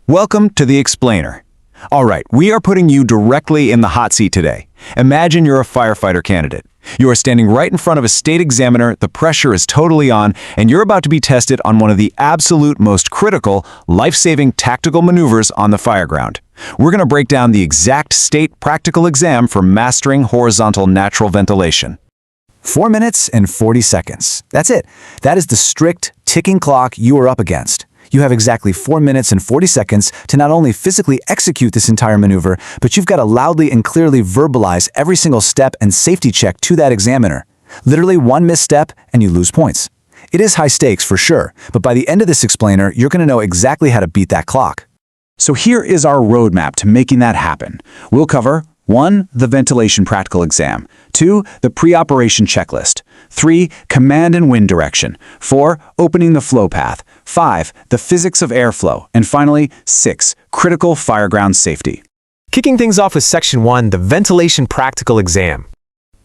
Welcome to The Explainer. All right, we are putting you directly in the hot seat today. Imagine you're a firefighter candidate. You are standing right in front of a state examiner, the pressure is totally on, and you're about to be tested on one of the absolute most critical, life-saving tactical maneuvers on the fireground. We're going to break down the exact state practical exam for mastering horizontal natural ventilation. 4 minutes and 40 seconds. That's it. That is the strict, ticking clock you are up against. You have exactly 4 minutes and 40 seconds to not only physically execute this entire maneuver, but you've got to loudly and clearly verbalize every single step and safety check to that examiner. Literally one misstep and you lose points. It is high stakes for sure, but by the end of this explainer, you're going to know exactly how to beat that clock. So here is our roadmap to making that happen. We'll cover 1. The ventilation practical exam. 2. The pre-operation checklist. 3. Command and wind direction. 4. Opening the flow path. 5. The physics of airflow. And finally, 6. Critical fireground safety. Kicking things off with Section 1, the ventilation practical exam.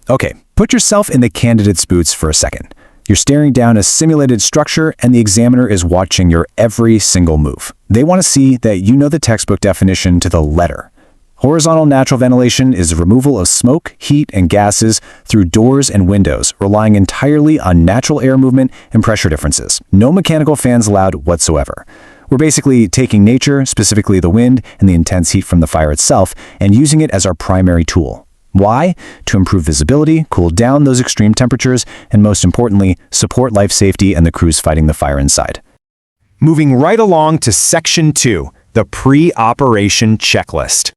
Okay, put yourself in the candidate's boots for a second. You're staring down a simulated structure and the examiner is watching your every single move. They want to see that you know the textbook definition to the letter. Horizontal natural ventilation is the removal of smoke, heat, and gases through doors and windows, relying entirely on natural air movement and pressure differences. No mechanical fans allowed whatsoever. We're basically taking nature, specifically the wind and the intense heat from the fire itself, and using it as our primary tool. Why? To improve visibility, cool down those extreme temperatures, and most importantly, support life safety and the crews fighting the fire inside. Moving right along to Section 2, the pre-operation checklist.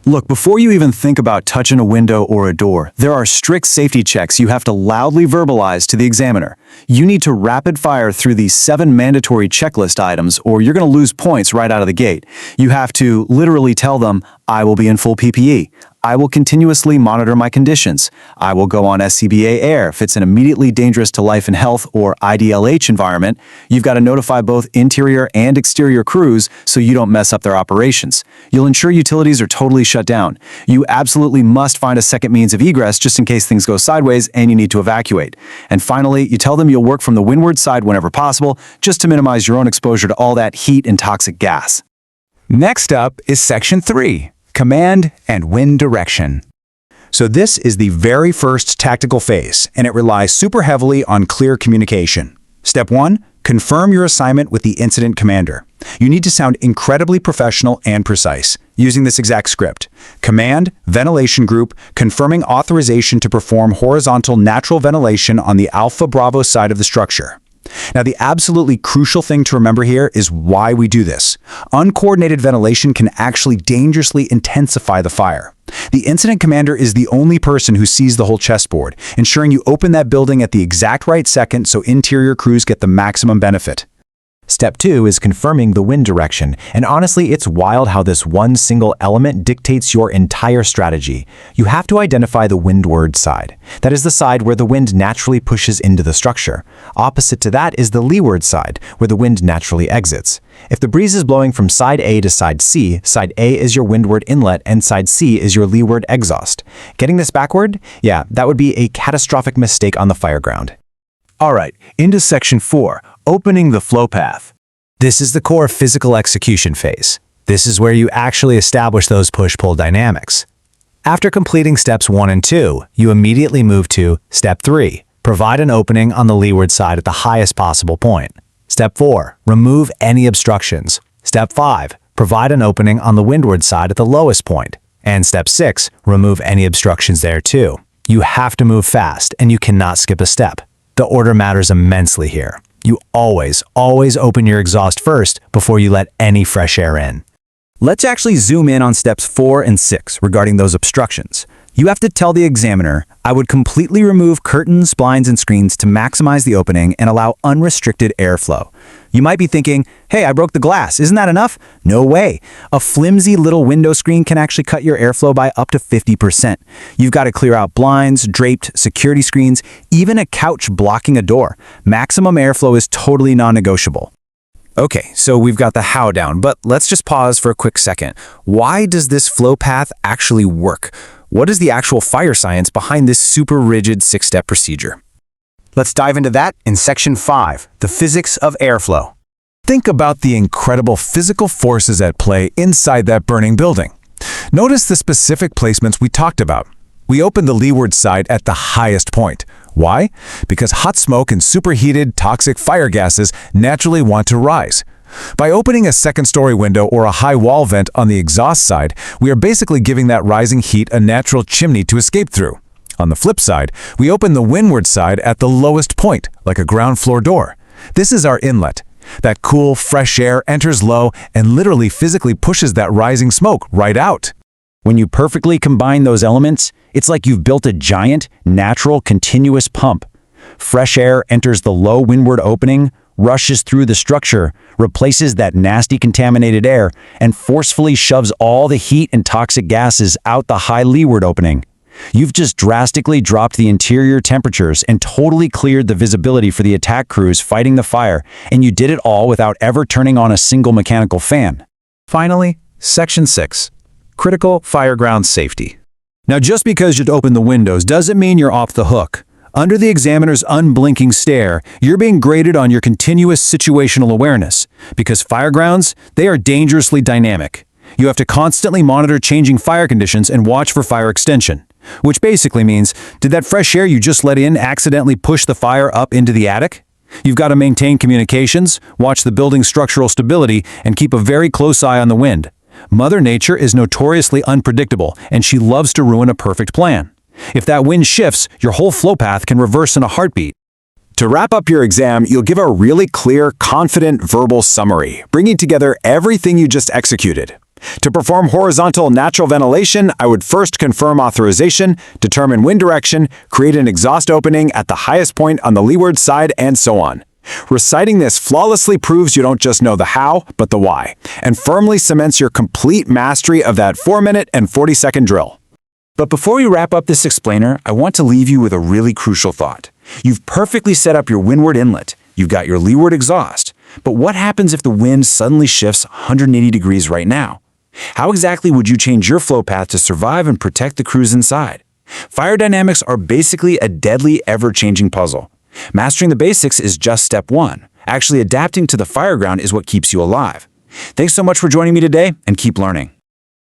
Look, before you even think about touching a window or a door, there are strict safety checks you have to loudly verbalize to the examiner. You need to rapid fire through these 7 mandatory checklist items or you're going to lose points right out of the gate. You have to literally tell them, I will be in full PPE. I will continuously monitor my conditions. I will go on SCBA air if it's an immediately dangerous to life and health or IDLH environment. You've got to notify both interior and exterior crews so you don't mess up their operations. You'll ensure utilities are totally shut down. You absolutely must find a second means of egress just in case things go sideways and you need to evacuate. And finally, you tell them you'll work from the windward side whenever possible, just to minimize your own exposure to all that heat and toxic gas. Next up is Section 3. Command and wind direction. So this is the very first tactical phase, and it relies super heavily on clear communication. Step 1, confirm your assignment with the incident commander. You need to sound incredibly professional and precise, using this exact script. Command, ventilation group, confirming authorization to perform horizontal natural ventilation on the Alpha Bravo side of the structure. Now, the absolutely crucial thing to remember here is why we do this. Uncoordinated ventilation can actually dangerously intensify the fire. The incident commander is the only person who sees the whole chessboard, ensuring you open that building at the exact right second so interior crews get the maximum benefit. Step 2 is confirming the wind direction, and honestly, it's wild how this one single element dictates your entire strategy. You have to identify the windward side. That is the side where the wind naturally pushes into the structure. Opposite to that is the leeward side, where the wind naturally exits. If the breeze is blowing from side A to side C, side A is your windward inlet and side C is your leeward exhaust. Getting this backward? Yeah, that would be a catastrophic mistake on the fireground. All right, into Section 4, opening the flow path. This is the core physical execution phase. This is where you actually establish those push-pull dynamics. After completing steps 1 and 2, you immediately move to Step 3, provide an opening on the leeward side at the highest possible point. Step 4, remove any obstructions. Step 5, provide an opening on the windward side at the lowest point. And Step 6, remove any obstructions there too. You have to move fast and you cannot skip a step. The order matters immensely here. You always open your exhaust first before you let any fresh air in. Let's actually zoom in on steps 4 and 6 regarding those obstructions. You have to tell the examiner, I would completely remove curtains, blinds, and screens to maximize the opening and allow unrestricted airflow. You might be thinking, hey, I broke the glass. Isn't that enough? No way. A flimsy little window screen can actually cut your airflow by up to 50%. You've got to clear out blinds, draped, security screens, even a couch blocking a door. Maximum airflow is totally non-negotiable. Okay, so we've got the how down, but let's just pause for a quick second. Why does this flow path actually work? What is the actual fire science behind this super rigid 6-step procedure? Let's dive into that in Section 5, the physics of airflow. Think about the incredible physical forces at play inside that burning building. Notice the specific placements we talked about. We opened the leeward side at the highest point. Why? Because hot smoke and superheated, toxic fire gases naturally want to rise. By opening a second-story window or a high wall vent on the exhaust side, we are basically giving that rising heat a natural chimney to escape through. On the flip side, we open the windward side at the lowest point, like a ground floor door. This is our inlet. That cool, fresh air enters low and literally physically pushes that rising smoke right out. When you perfectly combine those elements, it's like you've built a giant, natural, continuous pump. Fresh air enters the low windward opening, rushes through the structure, replaces that nasty contaminated air, and forcefully shoves all the heat and toxic gases out the high leeward opening. You've just drastically dropped the interior temperatures and totally cleared the visibility for the attack crews fighting the fire, and you did it all without ever turning on a single mechanical fan. Finally, Section 6. Critical fireground safety. Now, just because you'd open the windows doesn't mean you're off the hook. Under the examiner's unblinking stare, you're being graded on your continuous situational awareness, because firegrounds, they are dangerously dynamic. You have to constantly monitor changing fire conditions and watch for fire extension, which basically means, did that fresh air you just let in accidentally push the fire up into the attic? You've got to maintain communications, watch the building's structural stability, and keep a very close eye on the wind. Mother Nature is notoriously unpredictable, and she loves to ruin a perfect plan. If that wind shifts, your whole flow path can reverse in a heartbeat. To wrap up your exam, you'll give a really clear, confident verbal summary, bringing together everything you just executed. To perform horizontal natural ventilation, I would first confirm authorization, determine wind direction, create an exhaust opening at the highest point on the leeward side, and so on. Reciting this flawlessly proves you don't just know the how, but the why, and firmly cements your complete mastery of that 4-minute and 40-second drill. But before we wrap up this explainer, I want to leave you with a really crucial thought. You've perfectly set up your windward inlet. You've got your leeward exhaust. But what happens if the wind suddenly shifts 180 degrees right now? How exactly would you change your flow path to survive and protect the crews inside? Fire dynamics are basically a deadly, ever-changing puzzle. Mastering the basics is just step one. Actually adapting to the fireground is what keeps you alive. Thanks so much for joining me today, and keep learning.